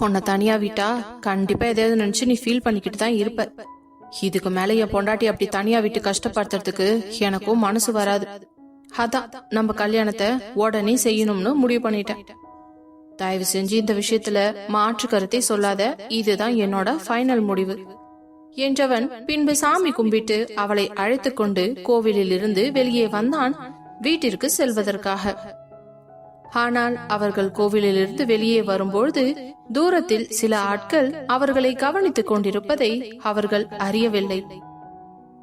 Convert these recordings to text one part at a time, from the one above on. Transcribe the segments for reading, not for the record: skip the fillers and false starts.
உன்னை தனியா விட்டா கண்டிப்பா எதையாவது நினைச்சு நீ ஃபீல் பண்ணிக்கிட்டு தான் இருப்ப. இதுக்கு மேல என் பொண்டாட்டி அப்படி தனியா விட்டு கஷ்டப்படுத்துறதுக்கு எனக்கும் மனசு வராது. அதான் நம்ம கல்யாணத்தை உடனே செய்யணும்னு முடிவு பண்ணிட்டேன். தயவு செஞ்சு இந்த விஷயத்துல மாற்று கருத்தை சொல்லாத, இதுதான் என்னோட ஃபைனல் முடிவு என்றவன் பின்பு சாமி கும்பிட்டு அவளை அழைத்து கொண்டு கோவிலில் இருந்து வெளியே வந்தான் வீட்டிற்கு செல்வதற்காக. ஆனால் அவர்கள் கோவிலிலிருந்து வெளியே வரும்பொழுது தூரத்தில் சில ஆட்கள் அவர்களை கவனித்துக் கொண்டிருப்பதை அவர்கள் அறியவில்லை.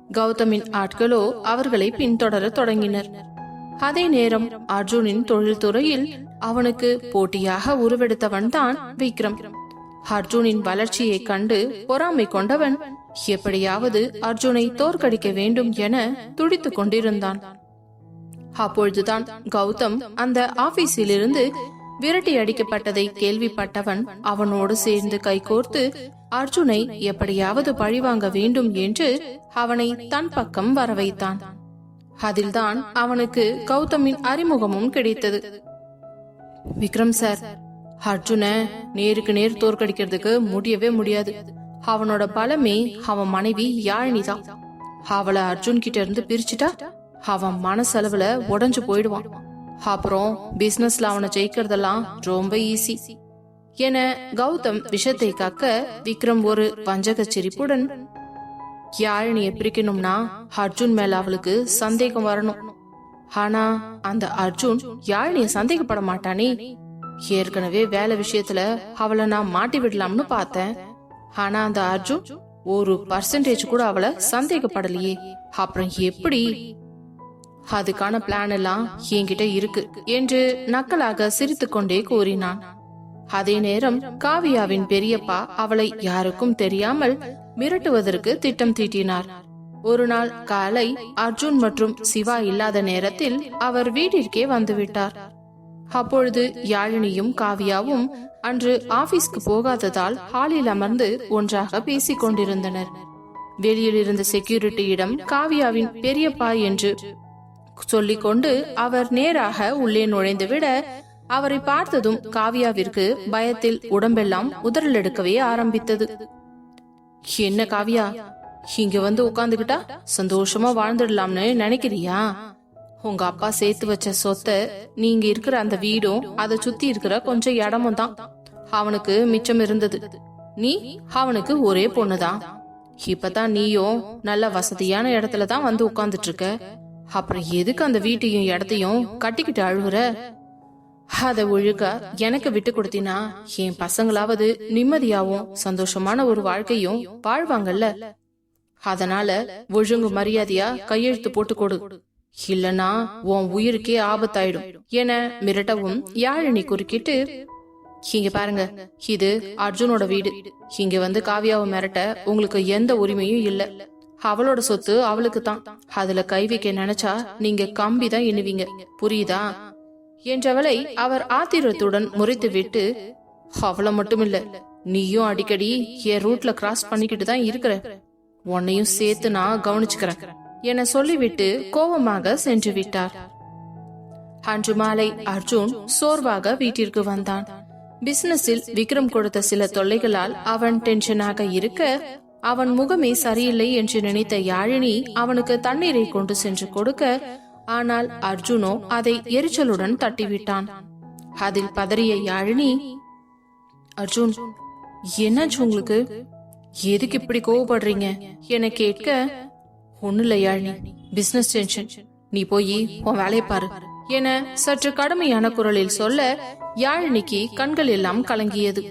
கௌதமின் ஆட்களோ அவர்களை பின்தொடர தொடங்கினர். அதே நேரம் அர்ஜுனின் தொழில்துறையில் அவனுக்கு போட்டியாக உருவெடுத்தவன் தான் விக்ரம். அர்ஜுனின் வளர்ச்சியை கண்டு பொறாமை கொண்டவன் எப்படியாவது அர்ஜுனை தோற்கடிக்க வேண்டும் என துடித்துக் கொண்டிருந்தான். அப்பொழுதுதான் கௌதம் அந்த ஆபீஸில் இருந்து விரட்டி அடிக்கப்பட்டதை கேள்விப்பட்டவன் அவனோடு சேர்ந்து கைகோர்த்து அர்ஜுனை எப்படியாவது பழிவாங்க வேண்டும் என்று அவனை தன் பக்கம் வரவைத்தான். அதில்தான் அவனுக்கு கௌதமின் அறிமுகமும் கிடைத்தது. விக்ரம் சார், அர்ஜுன நேருக்கு நேர் தோற்கடிக்கிறதுக்கு முடியவே முடியாது. அவனோட பலமே அவன் மனைவி யாழினிதான். அவளை அர்ஜுன் கிட்ட இருந்து பிரிச்சுட்டா அவன் மனசளவுல உடஞ்சு போயிடுவான். அப்புறம் பிசினஸ்ல அவனை ஜெயிக்கிறதெல்லாம் ரொம்ப ஈஸி என கௌதம் விஷத்தை காக்க விக்ரம் ஒரு வஞ்சக சிரிப்புடன், யாழினியை பிரிக்கணும்னா அர்ஜுன் மேல அவளுக்கு சந்தேகம் வரணும். ஆனா அந்த அர்ஜுன் யாழினிய சந்தேகப்பட மாட்டானே. ஏற்கனவே வேலை விஷயத்துல அவளை நான் மாட்டி விடலாம்னு பார்த்தேன். ஆனா அந்த அர்ஜுன் 1% கூட அவளை சந்தேகப்படலையே. அப்புறம் எப்படி? அதுக்கான பிளான் எல்லாம் என்கிட்ட இருக்கு என்று நக்கலாக சிரித்துக் கொண்டே கூறினான். அதே நேரம் காவியாவின் பெரியப்பா அவளை யாருக்கும் தெரியாமல் மிரட்டுவதற்கு திட்டம் தீட்டினார். ஒரு நாள் காலை அர்ஜுன் மற்றும் சிவா இல்லாத நேரத்தில் அவர் வீட்டிற்கே வந்துவிட்டார். அப்பொழுது யாழினியும் காவியாவும் அன்று ஆபீஸ்க்கு போகாததால் ஹாலில் அமர்ந்து ஒன்றாக பேசிக் கொண்டிருந்தனர். வெளியில் இருந்த செக்யூரிட்டியிடம் காவியாவின் பெரியப்பா என்று சொல்லிக்கொண்டு அவர் நேராக உள்ளே நுழைந்துவிட அவரை பார்த்ததும் காவியாவிற்கு பயத்தில் உடம்பெல்லாம் உதறல் எடுக்கவே ஆரம்பித்தது. என்ன காவியா, இங்க வந்து உட்கார்ந்துகிட்டா சந்தோஷமா வாழ்ந்துடலாம்னு நினைக்கிறியா? உங்க அப்பா சேர்த்து வச்ச சொத்தை, நீங்க இருக்கிற அந்த வீடும் அதை சுத்தி இருக்கிற கொஞ்சம் இடமும் தான் அவனுக்கு மிச்சம் இருந்தது. நீ அவனுக்கு ஒரே பொண்ணுதான். இப்பதான் நீயும் நல்ல வசதியான இடத்துலதான் வந்து உட்கார்ந்துட்டு இருக்க. அப்புறம் எதுக்கு அந்த வீட்டையும் இடத்தையும் கட்டிக்கிட்டு அழுகுற? அத ஒழுக்கா எனக்கு விட்டு கொடுத்தினா என் பசங்களாவது நிம்மதியாவும் சந்தோஷமான ஒரு வாழ்க்கையும் வாழ்வாங்கல்ல. அதனால ஒழுங்கு மரியாதையா கையெழுத்து போட்டு கொடு, இல்லனா உன் உயிருக்கே ஆபத்தாயிடும் என மிரட்டவும் யாழினி குறுக்கிட்டு, இங்க பாருங்க, இது அர்ஜுனோட வீடு. இங்க வந்து காவியாவை மிரட்ட உங்களுக்கு எந்த உரிமையும் இல்ல. அவளோட சொத்து அவளுக்கு தான். அதுல கை வைக்க நினைச்சா நீங்க கம்பிதான் எண்ணுவீங்க, புரியுதா என்றவளை அவர் ஆத்திரத்துடன் முறைத்து விட்டு, அவளை மட்டும் இல்ல, நீயும் அடிக்கடி என் ரூட்ல கிராஸ் பண்ணிக்கிட்டு தான் இருக்கிற. உன்னையும் சேர்த்து நான் கவனிச்சுக்கிறேன் என சொல்லிவிட்டு கோபமாக சென்று விட்டார். அன்று மாலை அர்ஜுன் சோர்வாக வீட்டிற்கு வந்தான். பிசினஸில் விக்ரம் கொடுத்த சில தொல்லைகளால் அவன் டென்ஷனாக இருக்க, அவன் முகமே சரியில்லை என்று நினைத்த யாழினி அவனுக்கு தண்ணீரை கொண்டு சென்று கொடுக்க, ஆனால் அர்ஜுனோ அதை எரிச்சலுடன் தட்டிவிட்டான். அதில் பதறிய யாழினி, அர்ஜுன் என்னாச்சு உங்களுக்கு? எதுக்கு இப்படி கோவப்படுறீங்க என கேட்க, ஒண்ணு இல்ல யாழினி, பிசினஸ் டென்ஷன், நீ போய் உன் வேலையை பாரு என சற்று கடுமையான குரலில் சொல்ல யாழினிக்கு கண்கள் எல்லாம் கலங்கியது.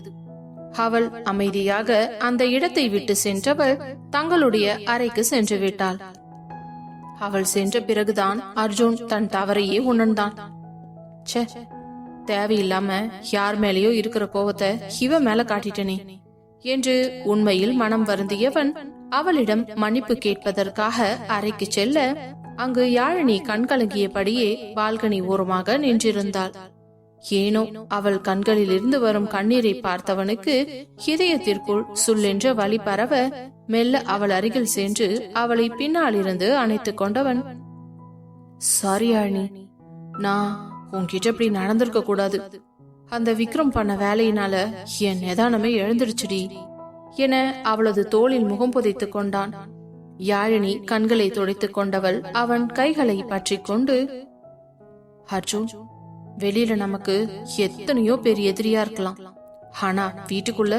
அவள் அமைதியாக அந்த இடத்தை விட்டு சென்றவள் தங்களுடைய அறைக்கு சென்று விட்டாள். அவள் சென்ற பிறகுதான் அர்ஜுன் தன் தவறையே உணர்ந்தான். ச்சே, தேவையில்லாம யார் மேலேயோ இருக்கிற கோவத்தை இவ மேல காட்டிட்டனே என்று உண்மையில் மனம் வருந்தியவன் அவளிடம் மன்னிப்பு கேட்பதற்காக அறைக்கு செல்ல, அங்கு யாழினி கண்கலங்கியபடியே பால்கனி ஓரமாக நின்றிருந்தாள். ஏனோ அவள் கண்களில் இருந்து வரும் கண்ணீரை பார்த்தவனுக்கு இதயத்திற்குள் சுல்லென்ற வலி பரவ மெல்ல அவள் அருகில் சென்று அவளை பின்னால் இருந்து அணைத்துக் கொண்டவன், சாரி யாழினி, நான் உன்கிட்ட இப்படி நடந்திருக்க கூடாது. அந்த விக்ரம் பண்ண வேலையினால என் நிதானமே எழுந்துடுச்சுடி என அவளது தோளில் முகம் புதைத்து கொண்டான். யாழினி கண்களை துடைத்துக் கொண்டவள் அவன் கைகளை பற்றி கொண்டு, அர்ஜுன், வெளியில நமக்கு எத்தனையோ பெரிய எதிரியா இருக்கலாம், ஆனா வீட்டுக்குள்ள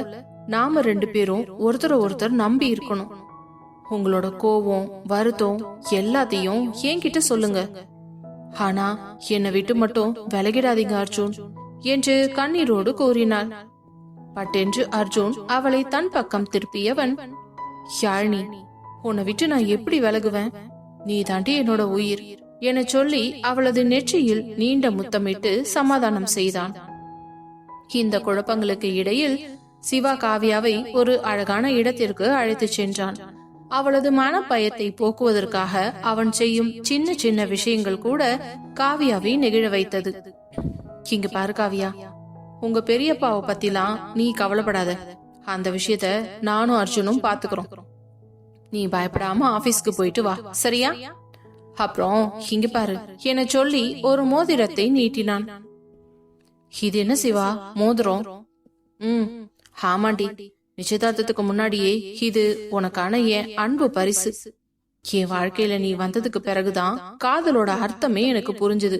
நாம 2 பேரும் ஒருத்தர் நம்பி இருக்கணும். உங்களோட கோவம் வருத்தம் எல்லாத்தையும் என்கிட்ட சொல்லுங்க, ஆனா என்னை விட்டு மட்டும் விலகிடாதீங்க அர்ஜுன் என்று கண்ணீரோடு கூறினாள். பட்டென்று அர்ஜுன் அவளை தன் பக்கம் திருப்பியவன், யாழினி, உன்னை விட்டு நான் எப்படி விலகுவேன்? நீ தாண்டி என்னோட உயிர் என சொல்லி அவளது நெற்றியில் நீண்ட முத்தமிட்டு சமாதானம் செய்தான். இந்த குழப்பங்களுக்கு இடையில் சிவா காவியாவை ஒரு அழகான இடத்திற்கு அழைத்து சென்றான். அவளது மனப்பயத்தை போக்குவதற்காக அவன் செய்யும் சின்ன சின்ன விஷயங்கள் கூட காவியாவை நெகிழ வைத்தது. இங்க பாரு காவியா, உங்க பெரியப்பாவை பத்திலாம் நீ கவலைப்படாத. அந்த விஷயத்த நானும் அர்ஜுனும் பாத்துக்கிறோம். நீ பயப்படாம ஆபீஸ்க்கு போயிட்டு வா, சரியா? அப்புறம் இங்க பாரு என சொல்லி ஒரு மோதிரத்தை நீட்டினான். இது என்ன சிவா, மோதிரம்? ஆமாண்டி, நிச்சயதார்த்தத்துக்கு முன்னாடியே இது உனக்கான என் அன்பு பரிசு. என் வாழ்க்கையில நீ வந்ததுக்கு பிறகுதான் காதலோட அர்த்தமே எனக்கு புரிஞ்சுது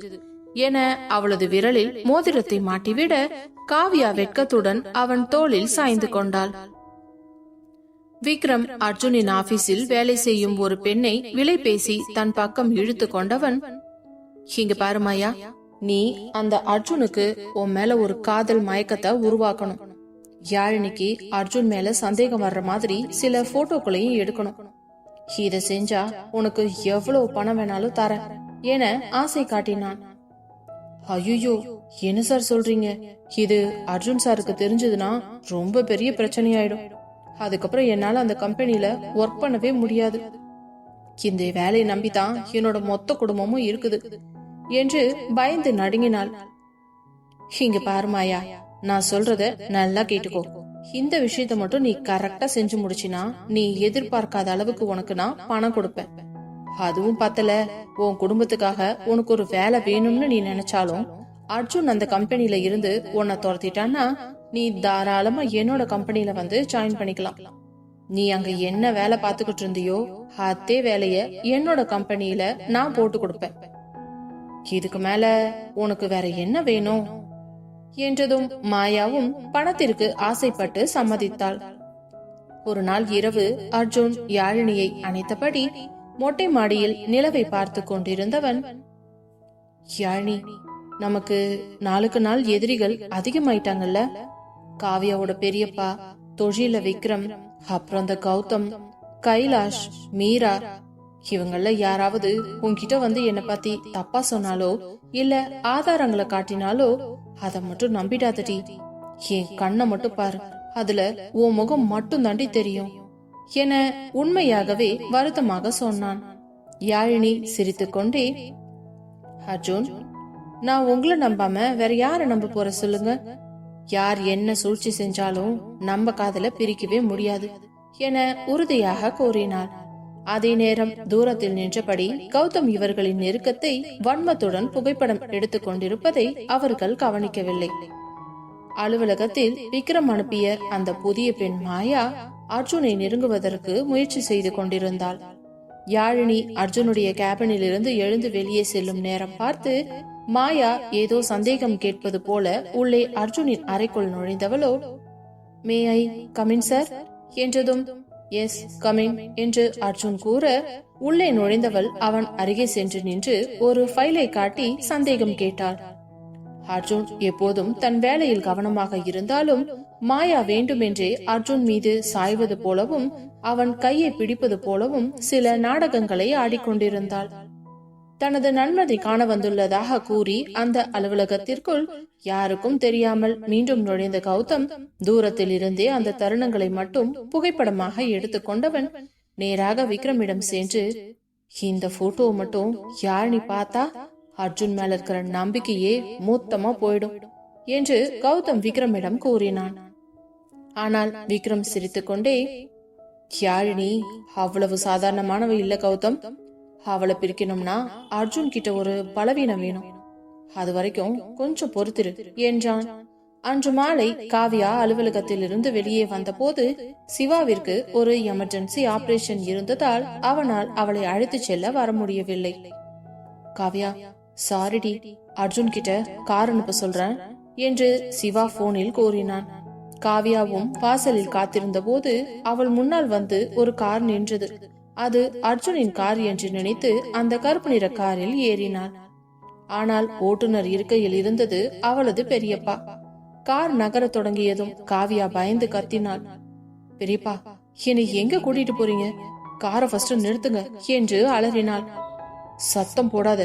என அவளது விரலில் மோதிரத்தை மாட்டிவிட காவியா வெட்கத்துடன் அவன் தோளில் சாய்ந்து கொண்டாள். விக்ரம் அர்ஜுனின் ஆபீஸில் வேலை செய்யும் ஒரு பெண்ணை விலை பேசி தன் பக்கம் இழுத்து கொண்டவன், இங்க பாருமாயா, நீ அந்த அர்ஜுனுக்கு உன் மேல ஒரு காதல் மயக்கத்தை உருவாக்கணும். யாழினிக்கு அர்ஜுன் மேல சந்தேகம் வர்ற மாதிரி சில போட்டோக்களையும் எடுக்கணும். இத செஞ்சா உனக்கு எவ்வளவு பணம் வேணாலும் தர என ஆசை காட்டினான். ஐயோ, என்ன சார் சொல்றீங்க? இது அர்ஜுன் சாருக்கு தெரிஞ்சதுன்னா ரொம்ப பெரிய பிரச்சனையாயிடும். அதுக்கப்புறம் என்னால அந்த கம்பெனில ஒர்க் பண்ணவே முடியாது. இந்த வேலையை நம்பிதான் என்னோட மொத்த குடும்பமும் இருக்குது என்று பயந்து நடுங்கினாள். இங்க பாருமாயா, நான் சொல்றத நல்லா கேட்டுக்கோ. இந்த விஷயத்த மட்டும் நீ கரெக்டா செஞ்சு முடிச்சினா நீ எதிர்பார்க்காத அளவுக்கு உனக்கு நான் பணம் கொடுப்பேன். அதுவும் பத்தல, உன் குடும்பத்துக்காக உனக்கு ஒரு வேலை வேணும்னு நீ நினைச்சாலும் அர்ஜுன் அந்த கம்பெனில இருந்து உன்னை துரத்திட்டான்னா நீ தாராளமா என்னோட கம்பெனில வந்து ஜாயின் பண்ணிக்கலாம். நீ அங்க என்ன வேலை பார்த்துக்கிட்டு இருந்தியோ அதே வேலைய என்னோட கம்பெனில நான் போட்டு கொடுப்பேன். இதுக்கு மேல உனக்கு வேற என்ன வேணும் என்றதும் மாயாவும் பணத்திற்கு ஆசைப்பட்டு சம்மதித்தாள். ஒரு நாள் இரவு அர்ஜுன் யாழினியை அணைத்தபடி மொட்டை மாடியில் நிலவை பார்த்து கொண்டிருந்தவன், யாழினி, நமக்கு நாளுக்கு நாள் எதிரிகள் அதிகமாயிட்டாங்கல்ல. காவியாவோட பெரியப்பா, தொழில விக்ரம், அப்புறம் அந்த கௌதம், கைலாஷ், மீரா, இவங்கள யாராவது உன்கிட்ட வந்து என்ன பத்தி தப்பா சொன்னாலோ இல்ல ஆதாரங்களை காட்டினாலோ அத மட்டும் நம்பிடாதடி. என் கண்ணை மட்டும் பாரு, அதுல உன் முகம் மட்டும் தாண்டி தெரியும் என உண்மையாகவே வருத்தமாக சொன்னான். யாழினி சிரித்துக்கொண்டே, அர்ஜுன், நான் உங்களை நம்பாம வேற யார நம்ப போற சொல்லுங்க? யார் என்ன சூழ்ச்சி செஞ்சாலும் நம்ம காதல பிரிக்கவே முடியாது என உறுதியாக கூறினார். அதே நேரம் தூரத்தில் நின்றபடி கௌதம் இவர்களின் நெருக்கத்தை வன்மத்துடன் புகைப்படம் எடுத்துக் கொண்டிருப்பதை அவர்கள் கவனிக்கவில்லை. அலுவலகத்தில் விக்ரம் அனுப்பிய அந்த புதிய பெண் மாயா அர்ஜுனை நெருங்குவதற்கு முயற்சி செய்து கொண்டிருந்தாள். யாழினி அர்ஜுனுடைய கேபினில் இருந்து எழுந்து வெளியே செல்லும் நேரம் பார்த்து மாயா ஏதோ சந்தேகம் கேட்பது போல உள்ளே அர்ஜுனின் அறைக்குள் நுழைந்தவளோ, மே ஐ கமின் சார் என்றதும் எஸ் கமின் என்று அர்ஜுன் கூற உள்ளே நுழைந்தவள் அவன் அருகே சென்று நின்று ஒரு ஃபைலை காட்டி சந்தேகம் கேட்டாள். அர்ஜுன் எப்போதும் தன் வேலையில் கவனமாக இருந்தாலும் மாயா வேண்டுமென்றே அர்ஜுன் மீது சாய்வது போலவும் அவன் கையை பிடிப்பது போலவும் சில நாடகங்களை ஆடிக்கொண்டிருந்தாள். தனது நன்மதை காண வந்துள்ளதாக கூறி அந்த அலுவலகத்திற்குள் யாருக்கும் தெரியாமல் மீண்டும் நுழைந்த கௌதம் தூரத்தில் இருந்தே அந்த தருணங்களை மட்டும் புகைப்படமாக எடுத்துக்கொண்டவன் நேராக விக்ரமிடம் சென்று, இந்த போட்டோவை மட்டும் யார் நீ பார்த்தா அர்ஜுன் மேல இருக்கிற நம்பிக்கையே மொத்தமா போயிடும் என்று கௌதம் விக்ரமிடம் கூறினான். ஆனால் விக்ரம் சிரித்துக்கொண்டே, யாழினி அவ்வளவு சாதாரணமானவ இல்ல கௌதம். அவளை பிரிக்கணும்னா அர்ஜுன் கிட்ட ஒரு பலவீனம் வேணும். அது வரைக்கும் கொஞ்சம் பொறுத்திரு என்றான். அன்று மாலை காவியா அலுவலகத்தில் இருந்து வெளியே வந்தபோது சிவாவிற்கு ஒரு எமர்ஜென்சி ஆபரேஷன் இருந்ததால் அவனால் அவளை அழைத்து செல்ல வர முடியவில்லை. காவியா, சாரிடி, அர்ஜுன் கிட்ட கார் அனுப்ப சொல்றேன் என்று சிவா போனில் கூறினான். காவியாவும் வாசலில் காத்திருந்த போது அவள் முன்னால் வந்து ஒரு கார் நின்றது. அது அர்ஜுனின் கார் என்று நினைத்து அந்த கருப்பு நிற காரில் ஏறினாள். ஆனால் ஓட்டுநர் இருக்கையில் இருந்தது அவளது பெரியப்பா. கார் நகர தொடங்கியதும் காவியா பயந்து கத்தினாள். பெரியப்பா, என்னை எங்க கூட்டிட்டு போறீங்க? காரை ஃபர்ஸ்ட் நிறுத்துங்க என்று அலறினாள். சத்தம் போடாத,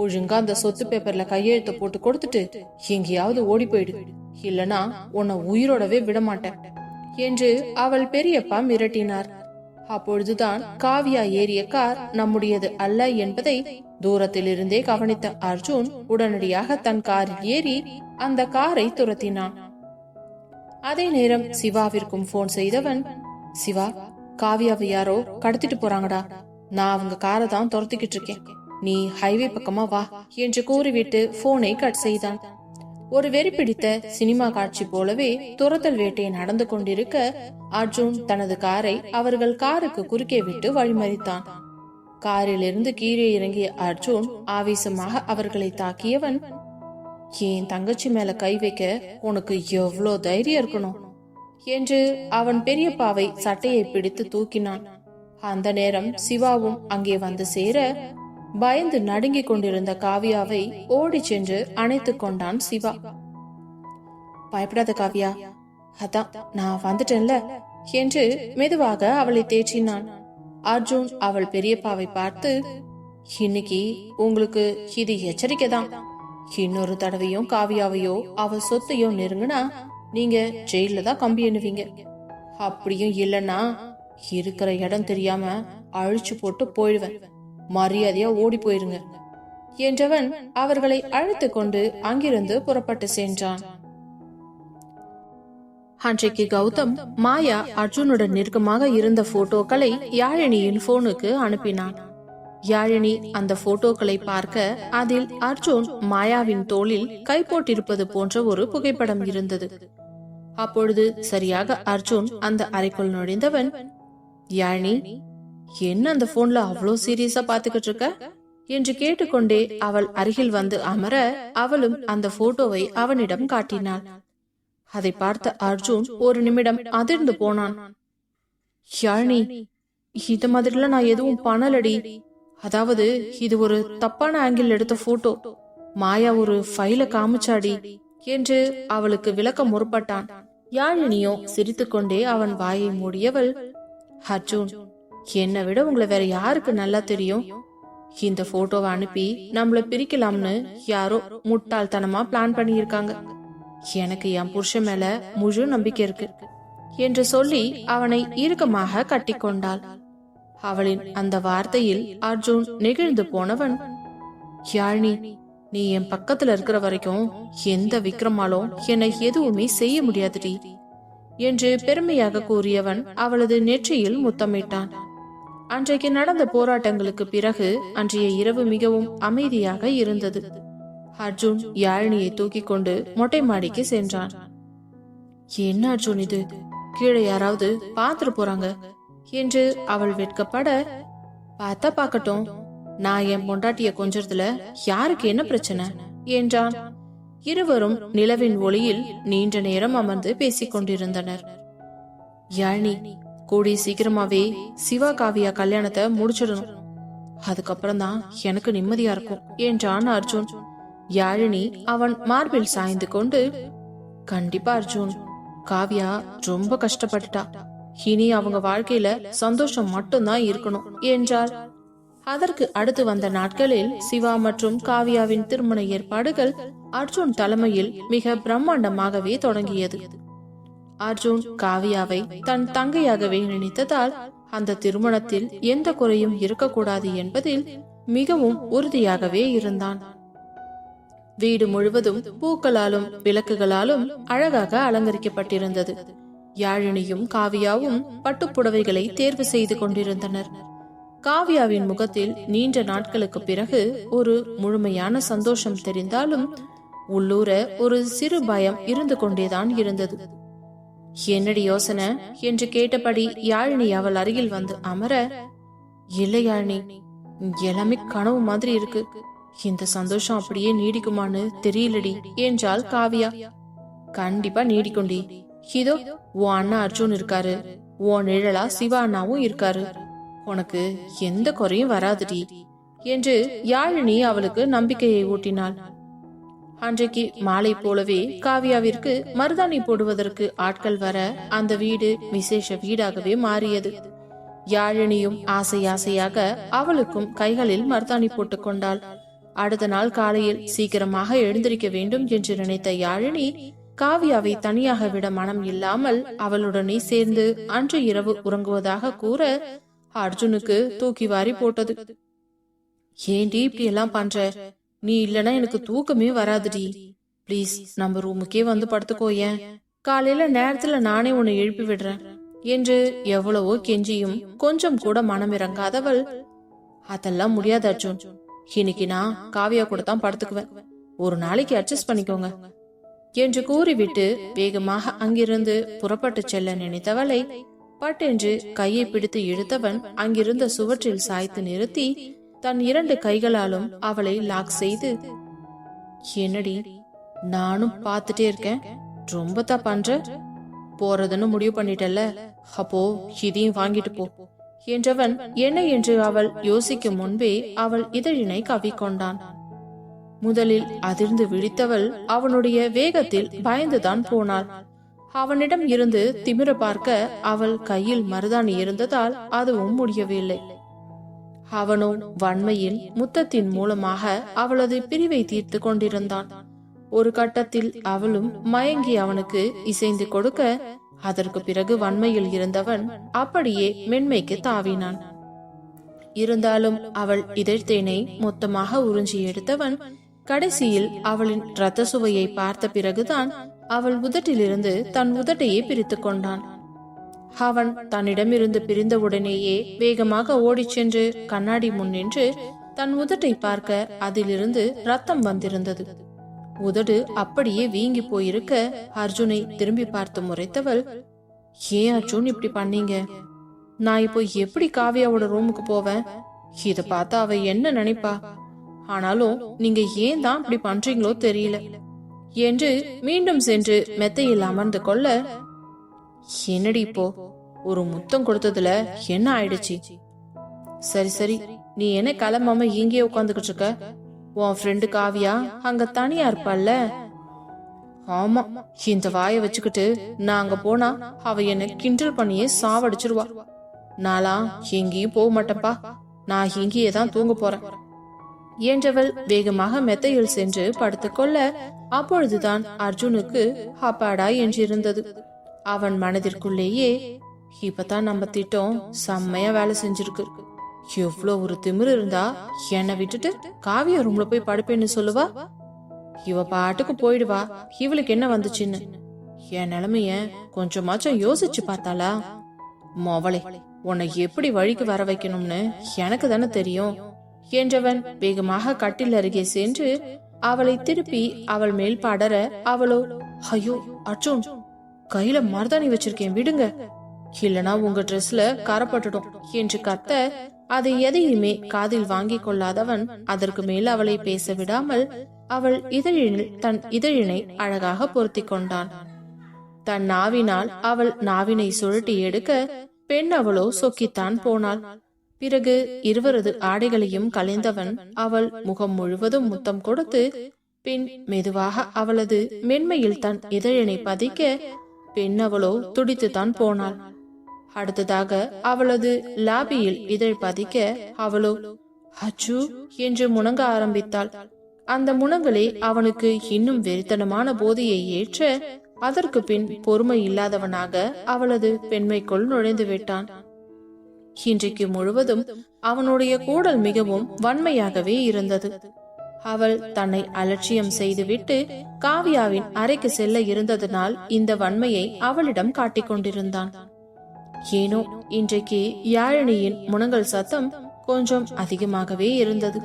ஒழுங்கா அந்த சொத்து பேப்பர்ல கையெழுத்து போட்டு கொடுத்துட்டு எங்கேயாவது ஓடி போயிடு, இல்லனா உன்னை உயிரோடவே விடமாட்டேன் என்று அவள் பெரியப்பா மிரட்டினார். அப்பொழுதுதான் காவியா ஏறிய கார் நம்முடையது அல்ல என்பதை தூரத்தில் இருந்தே கவனித்த அர்ஜுன் உடனடியாக தன் காரில் ஏறி அந்த காரை துரத்தினான். அதே நேரம் சிவாவிற்கும் போன் செய்தவன், சிவா, காவியாவை யாரோ கடத்திட்டு போறாங்கடா, நான் அவங்க காரை தான் துரத்திக்கிட்டு இருக்கேன், நீ ஹைவே பக்கமா வா என்று கூறிவிட்டு போனை கட் செய்தான். ஒரு வெறி பிடித்த சினிமா காட்சி போலவே துரத்தல் வேட்டை நடந்து கொண்டிருக்க அர்ஜுன் தனது காரை அவர்கள் காருக்கு குறுக்கே விட்டு வழிமறித்தான். காரில் இருந்து கீழே இறங்கிய அர்ஜுன் ஆவேசமாக அவர்களை தாக்கியவன், என் தங்கச்சி மேல கை வைக்க உனக்கு எவ்வளோ தைரியம் இருக்கணும் என்று அவன் பெரியப்பாவை சட்டையை பிடித்து தூக்கினான். அந்த நேரம் சிவாவும் அங்கே வந்து சேர பயந்து நடுங்கிக் கொண்டிருந்த காவியாவை ஓடி சென்று அணைத்துக் கொண்டான் சிவா. பயப்படாத காவியா, அதான் நான் வந்துட்டேன்ல என்று மெதுவாக அவளை தேற்றினான். அர்ஜுன் அவள் பெரியப்பாவை பார்த்து, இன்னைக்கு உங்களுக்கு இது எச்சரிக்கை தான், இன்னொரு தடவையும் காவியாவையோ அவ சொத்தையோ நெருங்குனா நீங்க ஜெயில தான் கம்பி எண்ணுவீங்க, அப்படியும் இல்லைன்னா இருக்கிற இடம் தெரியாம அழிச்சு போட்டு போயிடுவேன், மரியாதையா ஓடி போயிருங்க என்றவன் அவர்களை அழைத்து கொண்டு அங்கிருந்து புறப்பட்டு சென்றான். அன்றைக்கு கௌதம் மாயா அர்ஜுனுடன் நெருக்கமாக இருந்த போட்டோக்களை யாழினியின் போனுக்கு அனுப்பினான். யாழினி அந்த போட்டோக்களை பார்க்க அதில் அர்ஜுன் மாயாவின் தோளில் கை போட்டிருப்பது போன்ற ஒரு புகைப்படம் இருந்தது. அப்பொழுது சரியாக அர்ஜுன் அந்த அறைக்குள் நுழைந்தவன், யாழினி, என்ன அந்த போன்ல அவ்வளோ சீரியஸா பாத்துக்கிட்டு இருக்க என்று கேட்டுக்கொண்டே அவள் அருகில் வந்து அமர அவளும் அந்த போட்டோவை அவனிடம் காட்டினாள். அதை பார்த்த அர்ஜுன் ஒரு நிமிடம் அதிர்ந்து போனான். யாழினி, இந்த மாதிரிலாம் நான் எதுவும் பண்ணலடி, அதாவது இது ஒரு தப்பான ஆங்கிள் எடுத்த போட்டோ, மாயா ஒரு ஃபைல காமிச்சாடி என்று அவளுக்கு விளக்க முற்பட்டான். யாழினியோ சிரித்துக்கொண்டே அவன் வாயை மூடியவள், அர்ஜுன், என்னை விட உங்களை வேற யாருக்கு நல்லா தெரியும், இந்த போட்டோவை அனுப்பி நம்மள பிரிக்கலாம்னு யாரோ முட்டாள்தனமா பிளான் பண்ணியிருக்காங்க, எனக்கு என் புருஷன் மேல முழு நம்பிக்கை இருக்கு என்று சொல்லி அவனை இறுக்கமாக கட்டி கொண்டாள். அவளின் அந்த வார்த்தையில் அர்ஜுன் நெகிழ்ந்து போனவன், யாழினி, நீ என் பக்கத்துல இருக்கிற வரைக்கும் எந்த விக்ரமாலும் என்னை எதுவுமே செய்ய முடியாதுடி என்று பெருமையாக கூறியவன் அவளது நெற்றியில் முத்தமிட்டான். அன்றைக்கு நடந்த போராட்டங்களுக்கு பிறகு அன்றைய இரவு மிகவும் அமைதியாக இருந்தது. அர்ஜுன் யாழினியை தூக்கி கொண்டு மொட்டை மாடிக்கு சென்றான். என்ன அர்ஜுன் இது, கீழே யாராவது பாத்துட்டு போறாங்க என்று அவள் வெட்கப்பட, பார்த்தா பாக்கட்டும், நான் என் பொண்டாட்டிய கொஞ்சறதுல யாருக்கு என்ன பிரச்சனை என்றான். இருவரும் நிலவின் ஒளியில் நீண்ட நேரம் அமர்ந்து பேசிக் கொண்டிருந்தனர். யாழினி, கூடி சீக்கிரமாவே சிவா காவியா கல்யாணத்தை முடிச்சிடணும், அதுக்கப்புறம் தான் எனக்கு நிம்மதியா இருக்கும் என்றான் அர்ஜுன். யாழினி அவன் மார்பில் சாய்ந்து கொண்டு, கண்டிப்பா அர்ஜுன், காவியா ரொம்ப கஷ்டப்பட்டுட்டா, இனி அவங்க வாழ்க்கையில சந்தோஷம் மட்டும்தான் இருக்கணும் என்றாள். அதற்கு அடுத்து வந்த நாட்களில் சிவா மற்றும் காவியாவின் திருமண ஏற்பாடுகள் அர்ஜுன் தலைமையில் மிக பிரம்மாண்டமாகவே தொடங்கியது. அர்ஜுன் காவியாவை தன் தங்கையாகவே நினைத்ததால் அந்த திருமணத்தில் எந்த குறையும் இருக்கக்கூடாது என்பதில் மிகவும் உறுதியாகவே இருந்தான். வீடு முழுவதும் பூக்களாலும் விளக்குகளாலும் அழகாக அலங்கரிக்கப்பட்டிருந்தது. யாழினியும் காவியாவும் பட்டுப்புடவைகளை தேர்வு செய்து கொண்டிருந்தனர். காவியாவின் முகத்தில் நீண்ட நாட்களுக்கு பிறகு ஒரு முழுமையான சந்தோஷம் தெரிந்தாலும் உள்ளூர ஒரு சிறு பயம் இருந்து கொண்டேதான் இருந்தது. என்னடி யோசனை என்று கேட்டபடி யாழினி அவள் அருகில் வந்து அமர, இல்லை யாழினி, எல்லாமே கனவு மாதிரி இருக்கு, இந்த சந்தோஷம் அப்படியே நீடிக்குமான்னு தெரியலடி என்றாள் காவியா. கண்டிப்பா நீடிக்குண்டி, இதோ உன் அண்ணா அர்ஜுன் இருக்காரு, உன் நிழலா சிவா அண்ணாவும் இருக்காரு, உனக்கு எந்த குறையும் வராதுடி என்று யாழினி அவளுக்கு நம்பிக்கையை ஊட்டினாள். அன்றைக்கு மாலை போலவே காவியாவிற்கு மருதாணி போடுவதற்கு ஆட்கள் வர அந்த வீடு விசேஷ வீடாகவே மாறியது. யாழினியும் ஆசை ஆசையாக அவளுக்கும் கைகளில் மருதாணி போட்டுக் கொண்டாள். அடுத்த நாள் காலையில் சீக்கிரமாக எழுந்திருக்க வேண்டும் என்று நினைத்த யாழினி காவியாவை தனியாக விட மனம் இல்லாமல் அவளுடனே சேர்ந்து அன்று இரவு உறங்குவதாக கூற அர்ஜுனுக்கு தூக்கி வாரி போட்டது. ஏண்டி இப்படி எல்லாம் பண்ற, நீ இல்லனா எனக்கு தூக்கமே வராதுடி, பிளீஸ் நம்ம ரூமுக்கே வந்து படுத்துக்கோயேன், காலையில நேரத்துல நானே உன்னை எழுப்பி விடுறேன் என்று எவ்வளவோ கெஞ்சியும் கொஞ்சம் கூட மனம் இறங்காதவள், அதெல்லாம் முடியாது அர்ஜுன், இன்னைக்கு நான் காவியா கூட தான் படுத்துக்குவேன், ஒரு நாளைக்கு அட்ஜஸ்ட் பண்ணிக்கோங்க என்று கூறிவிட்டு வேகமாக அங்கிருந்து புறப்பட்டு செல்ல நினைத்தவளை பட்டென்று கையை பிடித்து இழுத்தவன் அங்கிருந்த சுவற்றில் சாய்த்து நிறுத்தி தன் 2 கைகளாலும் அவளை லாக் செய்து, என்னடி நானும் பாத்துட்டே இருக்கேன், ரொம்ப தான் பண்ற, போறதுன்னு முடிவு பண்ணிட்டல்ல, அப்போ இதையும் வாங்கிட்டு போ என்றவன் என்ன என்று அவள் யோசிக்கும் முன்பே அவள் இதழினை கவ்விக்கொண்டான். முதலில் அதிர்ந்து விழித்தவள் அவனுடைய வேகத்தில் பயந்துதான் போனாள். அவனிடம் இருந்து திமிர பார்க்க அவள் கையில் மருதாணி இருந்ததால் அதுவும் முடியவில்லை. அவனோ வன்மையின் முத்தத்தின் மூலமாக அவளது பிரிவை தீர்த்து கொண்டிருந்தான். ஒரு கட்டத்தில் அவளும் மயங்கி அவனுக்கு இசைந்து கொடுக்க, அதற்கு பிறகு வன்மையில் இருந்தவன் அப்படியே மென்மைக்கு தாவினான். இருந்தாலும் அவள் இதழ்தேனை மொத்தமாக உறிஞ்சி எடுத்தவன் கடைசியில் அவளின் இரத்த சுவையை பார்த்த பிறகுதான் அவள் உதட்டிலிருந்து தன் உதட்டையே பிரித்து கொண்டான். அவன் தன்னிடமிருந்து பிரிந்தவுடனேயே வேகமாக ஓடிச் சென்று கண்ணாடி முன் நின்று தன் உதட்டை பார்க்க அதிலிருந்து ரத்தம் வந்திருந்தது. உதடு அப்படியே வீங்கி போயிருக்க அர்ஜுனை திரும்பி பார்த்து முறைத்தவள், ஏன் அர்ஜுன் இப்படி பண்ணீங்க, நான் இப்போ எப்படி காவியாவோட ரூமுக்கு போவேன், இத பார்த்தா அவ என்ன நினைப்பா, ஆனாலும் நீங்க ஏன் தான் இப்படி பண்றீங்களோ தெரியல என்று மீண்டும் சென்று மெத்தையில் அமர்ந்து கொள்ள, என்னடி இப்போ ஒரு முத்தம் கொடுத்ததுல என்ன ஆயிடுச்சு, சரி சரி நீ என்ன கிளம்பாம இங்கே உட்காந்துக்கிட்டு இருக்க, உன் ஃப்ரெண்டு காவியா அங்க தனியா இருப்பாள்ல, ஆமா இந்த வாய வச்சுக்கிட்டு நான் அங்க போனா அவ என்ன கிண்டல் பண்ணியே சாவடிச்சிருவா, நாளா எங்கேயும் போக மாட்டேன்பா, நான் இங்கேயே தான் தூங்க போறேன் என்றவள் வேகமாக மெத்தையில் சென்று படுத்துக்கொள்ள, அப்பொழுதுதான் அர்ஜுனுக்கு அப்பாடா என்றிருந்தது. அவன் மனதிற்குள்ளேயே, இப்பதான் நம்ம திட்டம் செம்மையா வேலை செஞ்சிருக்கு, எவ்வளோ ஒரு திமிரு இருந்தா என்னை விட்டுட்டு காவியா ரூம்ல போய் படுப்பேன்னு சொல்லுவா, இவ பாட்டுக்கு போயிடுவா, இவளுக்கு என்ன வந்துச்சுன்னு, என் நிலைமைய கொஞ்சமாச்சும் யோசிச்சு பார்த்தாளா, மொவளை உன்னை எப்படி வழிக்கு வர வைக்கணும்னு எனக்கு தானே தெரியும் என்றவன் வேகமாக கட்டில் அருகே சென்று அவளை திருப்பி அவள் மேல் படர, அவளோ, ஐயோ அர்ஜுன், கையில மருதாணி வச்சிருக்கேன் விடுங்க, இல்லனா உங்க ட்ரெஸ்ல கரப்பட்டுடும் என்று கத்த, அதை எதையுமே காதில் வாங்கி கொள்ளாதவன் அதற்கு மேல் அவளை பேச விடாமல் அவள் இதழில் தன் இதழினை அழகாக பொருத்தி கொண்டான். தன் நாவினால் அவள் நாவினை சுழட்டி எடுக்க பெண் அவளோ சொக்கித்தான் போனாள். பிறகு இருவரது ஆடைகளையும் கலைந்தவன் அவள் முகம் முழுவதும் முத்தம் கொடுத்து பின் மெதுவாக அவளது மென்மையில் தன் இதழினை பதிக்க பெண் அவளோ துடித்துத்தான் போனாள். அடுத்ததாக அவளது லாபியில் இதழ் பதிக்க அவளோ அச்சு என்று முணங்க ஆரம்பித்தாள். அந்த முனங்களே அவனுக்கு இன்னும் வெறித்தனமான போதையை ஏற்ற அதற்கு பின் பொறுமை இல்லாதவனாக அவளது பெண்மைக்குள் நுழைந்து விட்டான். இன்றைக்கு முழுவதும் அவனுடைய கூடல் மிகவும் வன்மையாகவே இருந்தது. அவள் தன்னை அலட்சியம் செய்துவிட்டு காவியாவின் அறைக்கு செல்ல இருந்ததனால் இந்த வன்மையை அவளிடம் காட்டிக் கொண்டிருந்தான். ஏனோ இன்றைக்கு யாழினியின் முனங்கல் சத்தம் கொஞ்சம் அதிகமாகவே இருந்தது.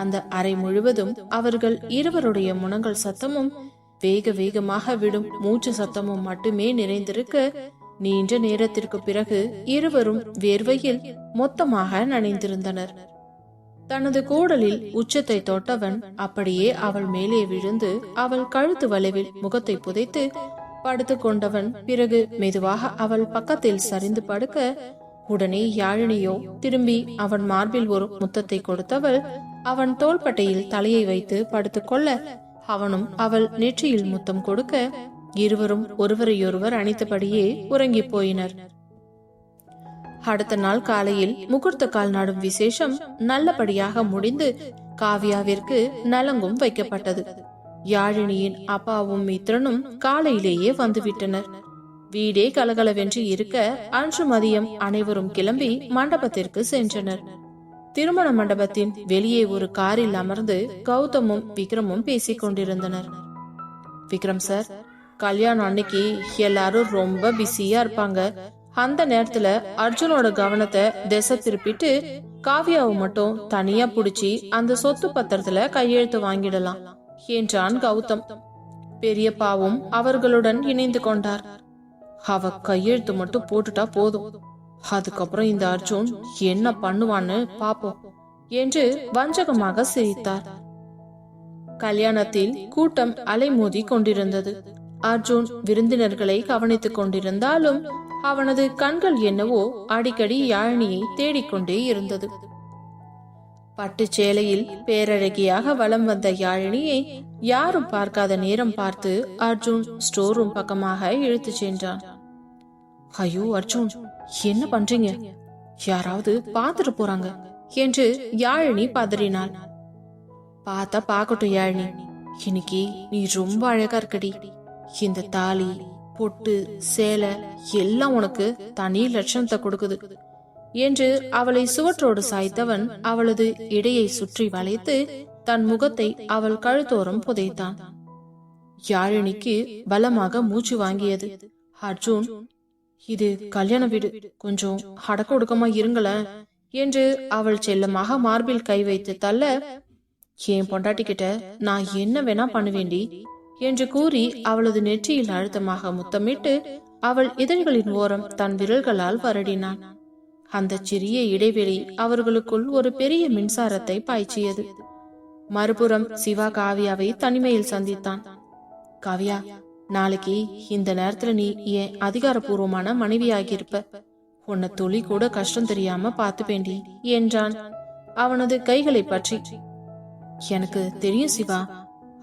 அந்த அறை முழுவதும் அவர்கள் இருவருடைய முனங்கள் சத்தமும் வேக வேகமாக விடும் மூச்சு சத்தமும் மட்டுமே நிறைந்திருக்க, நீண்ட நேரத்திற்கு பிறகு இருவரும் வேர்வையில் மொத்தமாக நனைந்திருந்தனர். தனது கூடலில் உச்சத்தை தொட்டவன் அப்படியே அவள் மேலே விழுந்து அவள் கழுத்து வளைவில் முகத்தை புதைத்து படுத்து கொண்டவன் பிறகு மெதுவாக அவள் பக்கத்தில் சரிந்து படுக்க, உடனே யாழினியோ திரும்பி அவன் மார்பில் ஒரு முத்தத்தை கொடுத்தவள் அவன் தோள்பட்டையில் தலையை வைத்து படுத்துக்கொள்ள, அவனும் அவள் நெற்றியில் முத்தம் கொடுக்க, இருவரும் ஒருவரையொருவர் அணைத்தபடியே உறங்கி போயினர். அடுத்த நாள் காலையில் முகூர்த்த கால் நடும் விசேஷம் நல்லபடியாக முடிந்து காவியாவிற்கு நலங்கும் வைக்கப்பட்டது. யாழினியின் அப்பாவும் மித்ரனும் காலையிலேயே வந்துவிட்டனர். வீடே கலகலவென்று இருக்க அன்று மதியம் அனைவரும் கிளம்பி மண்டபத்திற்கு சென்றனர். திருமண மண்டபத்தின் வெளியே ஒரு காரில் அமர்ந்து கௌதமும் விக்ரமும் பேசிக் கொண்டிருந்தனர். விக்ரம் சார், கல்யாணம் அன்னைக்கு எல்லாரும் ரொம்ப பிஸியா இருப்பாங்க. அந்த நேரத்துல அர்ஜுனோட கவனத்தை திசை திருப்பிட்டு காவியாவை மட்டும் தனியா புடிச்சு அந்த சொத்து பத்திரத்துல கையெழுத்து வாங்கிடலாம் என்றான் கௌதம். பெரியப்பாவும் அவர்களுடன் இணைந்து கொண்டார். அவ கையெழுத்து மட்டும் போட்டுட்டா போதும், அதுக்கப்புறம் இந்த அர்ஜுன் என்ன பண்ணுவான்னு பாப்போம் என்று வஞ்சகமாக சிரித்தார். கல்யாணத்தில் கூட்டம் அலைமோதி கொண்டிருந்தது. அர்ஜுன் விருந்தினர்களை கவனித்துக் கொண்டிருந்தாலும் அவனது கண்கள் என்னவோ அடிக்கடி யாழினியை தேடிக்கொண்டே இருந்தது. பட்டு சேலையில் பேரழகியாக வலம் வந்த யாழினியை யாரும் பார்க்காத நேரம் பார்த்து அர்ஜுன் ஸ்டோர் ரூம் பக்கமாக இழுத்து சென்றான். ஐயோ அர்ஜுன், என்ன பண்றீங்க? யாராவது பாத்துட்டு போறாங்க என்று யாழினி பதறினாள். பார்த்தா பாக்கட்டும் யாழினி, இன்னைக்கு நீ ரொம்ப அழகா இருக்கடி. இந்த தாலி, பொட்டு, சேலை எல்லாம் உனக்கு தனி லட்சணத்தை கொடுக்குது என்று அவளை சுவற்றோடு சாய்த்தவன் அவளது இடையை சுற்றி வளைத்து தன் முகத்தை அவள் கழுத்தோரம் புதைத்தான். யாழினிக்கு பலமாக மூச்சு வாங்கியது. அர்ஜுன், இது கல்யாண வீடு, கொஞ்சம் அடக்க ஒடுக்கமா இருங்களேன் என்று அவள் செல்லமாக மார்பில் கை வைத்து தள்ள, என் பொண்டாட்டி கிட்ட நான் என்ன வேணா பண்ணுவேண்டி என்று கூறி அவளது நெற்றியில் அழுத்தமாக முத்தமிட்டு அவள் இதழ்களின் ஓரம் தன் விரல்களால் வருடினான். அந்த சிறிய இடைவெளி அவர்களுக்குள் ஒரு பெரிய மின்சாரத்தை பாய்ச்சியது. மறுபுறம் சிவா காவியாவை தனிமையில் சந்தித்தான். காவியா, நாளைக்கு இந்த நேரத்துல நீ ஏன் அதிகாரப்பூர்வமான மனைவியாகியிருப்ப. உன்னை துளி கூட கஷ்டம் தெரியாம பாத்துப்பேண்டி என்றான் அவனது கைகளை பற்றி. எனக்கு தெரியும் சிவா,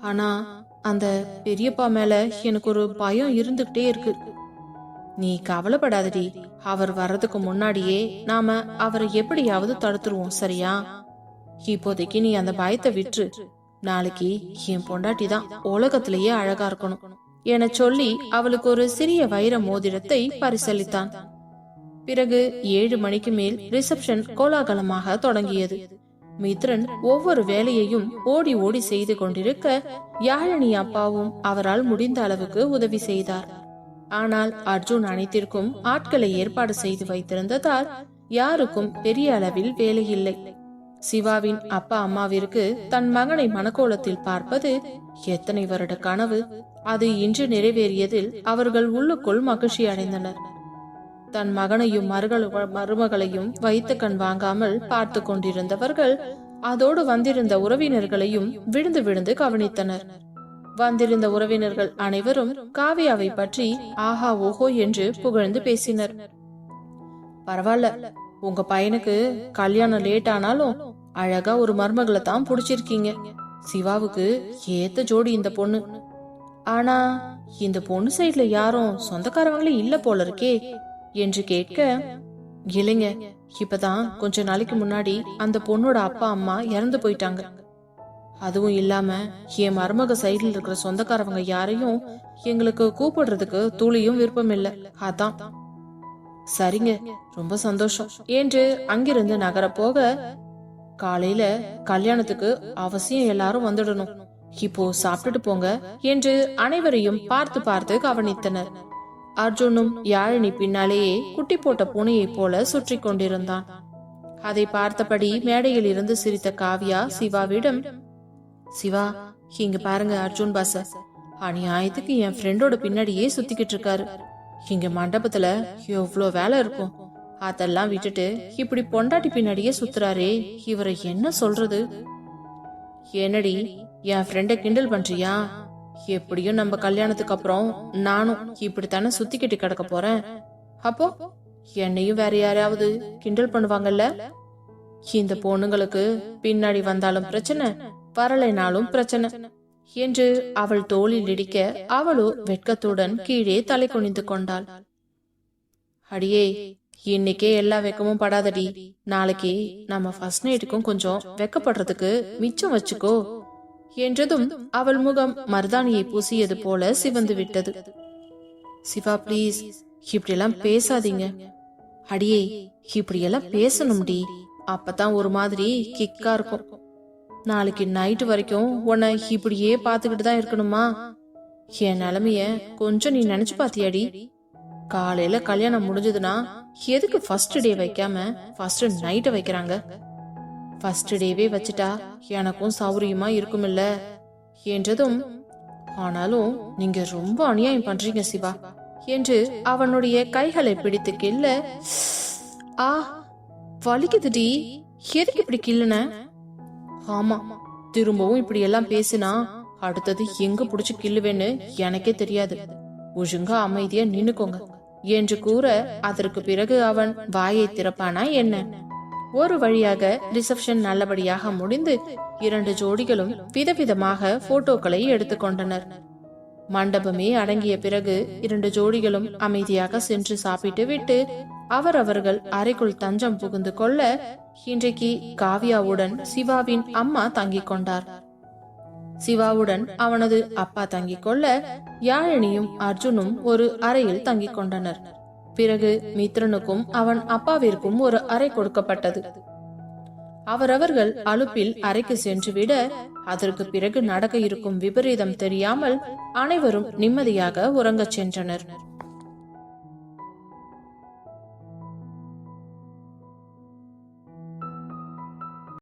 ஆனா அந்த பெரியப்பா மேல எனக்கு ஒரு பயம் இருந்துகிட்டே இருக்கு. நீ கவலைப்படாதடி, அவர் வர்றதுக்கு முன்னாடியே நாம அவரை எப்படியாவது தடுத்துருவோம், சரியா? இப்போதைக்கு நீ அந்த பயத்தை விட்டுரு. நாளைக்கு என் பொண்டாட்டி தான் உலகத்திலேயே அழகா இருக்கணும் என சொல்லி அவளுக்கு ஒரு சிறிய வைர மோதிரத்தை பரிசளித்தான். பிறகு 7 மணிக்கு மேல் ரிசப்ஷன் கோலாகலமாக தொடங்கியது. மித்ரன் ஒவ்வொரு வேலையையும் ஓடி ஓடி செய்து கொண்டிருக்க, யாழினி அப்பாவும் அவரால் முடிந்த அளவுக்கு உதவி செய்தார். ஆனால் அர்ஜுன் அனைத்திற்கும் ஆட்களை ஏற்பாடு செய்து வைத்திருந்ததால் யாருக்கும் பெரிய அளவில் வேலை இல்லை. சிவாவின் அப்பா அம்மாவிற்கு தன் மகனை மனக்கோலத்தில் பார்ப்பது எத்தனை வருட கனவு. அது இன்று நிறைவேறியதில் அவர்கள் உள்ளுக்குள் மகிழ்ச்சி அடைந்தனர். தன் மகனையும் மருமகளையும் வைத்த கண் வாங்காமல் பார்த்து கொண்டிருந்தவர்கள் அதோடு வந்திருந்த உறவினர்களையும் விழுந்து விழுந்து கவனித்தனர். வந்திருந்த உறவினர்கள் அனைவரும் காவியாவை பற்றி ஆஹா ஓஹோ என்று புகழ்ந்து பேசினர். பரவாயில்ல, உங்க பையனுக்கு கல்யாணம் லேட் ஆனாலும் அழகா ஒரு மருமகளை தான் புடிச்சிருக்கீங்க. சிவாவுக்கு ஏத்த ஜோடி இந்த பொண்ணு. ஆனா இந்த பொண்ணு சைட்ல யாரும் சொந்தக்காரங்களே இல்ல போல இருக்கே என்று கேட்க, இல்லைங்க, இப்பதான் கொஞ்ச நாளைக்கு முன்னாடி அந்த பொண்ணோட அப்பா அம்மா இறந்து போயிட்டாங்க. அதுவும் இல்லாம என் மருமக சைடுல இருக்கிற சொந்தக்காரவங்க யாரையும் எங்களுக்கு கூப்பிடுறதுக்கு துளியும் விருப்பம் இல்ல. அதான். சரிங்க, ரொம்ப சந்தோஷம் என்று அங்கிருந்து நகர போக, காலையில கல்யாணத்துக்கு அவசியம் எல்லாரும் வந்துடணும், இப்போ சாப்பிட்டுட்டு போங்க என்று அனைவரையும் பார்த்து பார்த்து கவனித்தனர். அர்ஜுனும் யாழினி பின்னாலேயே குட்டி போட்ட பூனையை போல சுற்றி கொண்டிருந்தான். அதை பார்த்தபடி மேடையில் இருந்து சிரித்த காவ்யா சிவாவிடம், சிவா, இங்க பாருங்க அர்ஜுன் பாச, அநியாயத்துக்கு என் ஃப்ரெண்டோட பின்னாடியே சுத்திக்கிட்டு இருக்காரு. இங்க மண்டபத்துல எவ்வளோ வேலை இருக்கும், அதெல்லாம் விட்டுட்டு இப்படி பொண்டாட்டி பின்னாடியே சுத்துறாரே, இவரை என்ன சொல்றது? என்னடி, என் ஃப்ரெண்ட கிண்டல் பண்றியா? எப்படியும் நம்ம கல்யாணத்துக்கு அப்புறம் நானும் இப்படித்தானே சுத்திக்கிட்டு கிடக்க போறேன். அப்போ என்னையும் வேற யாராவது கிண்டல் பண்ணுவாங்கல்ல? இந்த பொண்ணுங்களுக்கு பின்னாடி வந்தாலும் பிரச்சனை, வரலைனாலும் பிரச்சனை என்று அவள் தோளில் இடிக்க அவளோ வெட்கத்துடன் கீழே தலை குனிந்து கொண்டாள். அடியே, இன்னைக்கே எல்லா வெக்கமும் படாதடி, நாளைக்கு நம்ம ஃபர்ஸ்ட் நைட்டுக்கும் கொஞ்சம் வெக்கப்படுறதுக்கு மிச்சம் வச்சுக்கோ என்றதும் அவள் முகம் மருதாணியை பூசியது போல சிவந்து விட்டது. சிவா ப்ளீஸ், இப்படியெல்லாம் பேசாதீங்க. அடியே, இப்படியெல்லாம் பேசணும்டி, அப்பதான் ஒரு மாதிரி கிக்கா இருக்கும். நாளைக்கு நைட்டு வரைக்கும் உன்னை இப்படியே பாத்துக்கிட்டு தான் இருக்கணுமா? என் நிலைமைய கொஞ்சம் நீ நினைச்சு பாத்தியாடி? காலையில கல்யாணம் முடிஞ்சதுன்னா எதுக்கு ஃபர்ஸ்ட் டே வைக்காம ஃபர்ஸ்ட் நைட்ட வைக்கிறாங்க? ஃபர்ஸ்ட் டேவே வச்சுட்டா எனக்கும் சௌரியமா இருக்குமில்ல என்றதும், ஆனாலும் நீங்க ரொம்ப அநியாயம் பண்றீங்க சிவா என்று அவனுடைய கைகளை பிடித்து கிள்ள, ஆ வலிக்குதுடி, எதுக்கு இப்படி கிள்ளன? ஆமா, திரும்பவும் இப்படி எல்லாம் பேசினா அடுத்தது எங்க புடிச்சு கிள்ளுவேன்னு எனக்கே தெரியாது. ஒழுங்கா அமைதியா நின்னுக்கோங்க என்று கூற, அதற்கு பிறகு அவன் வாயை திறப்பானா என்ன? ஒரு வழியாக ரிசப்ஷன் நல்லபடியாக முடிந்து 2 ஜோடிகளும் விதவிதமாக போட்டோக்களை எடுத்துக்கொண்டனர். மண்டபமே அடங்கிய பிறகு 2 ஜோடிகளும் அமைதியாக சென்று சாப்பிட்டு விட்டு அவரவர்கள் அறைக்குள் தஞ்சம் புகுந்து கொள்ள, இன்றைக்கு காவ்யாவுடன் சிவாவின் அம்மா தங்கிக் கொண்டார். சிவாவுடன் அவனது அப்பா தங்கிக் கொள்ள, யாழினியும் அர்ஜுனும் ஒரு அறையில் தங்கிக் கொண்டனர். பிறகு மித்ரனுக்கும் அவன் அப்பாவிற்கும் ஒரு அறை கொடுக்கப்பட்டது. அவரவர்கள் அலுப்பில் அறைக்கு சென்று விட, அதற்கு பிறகு நடக்க இருக்கும் விபரீதம் தெரியாமல் அனைவரும் நிம்மதியாக உறங்கச் சென்றனர்.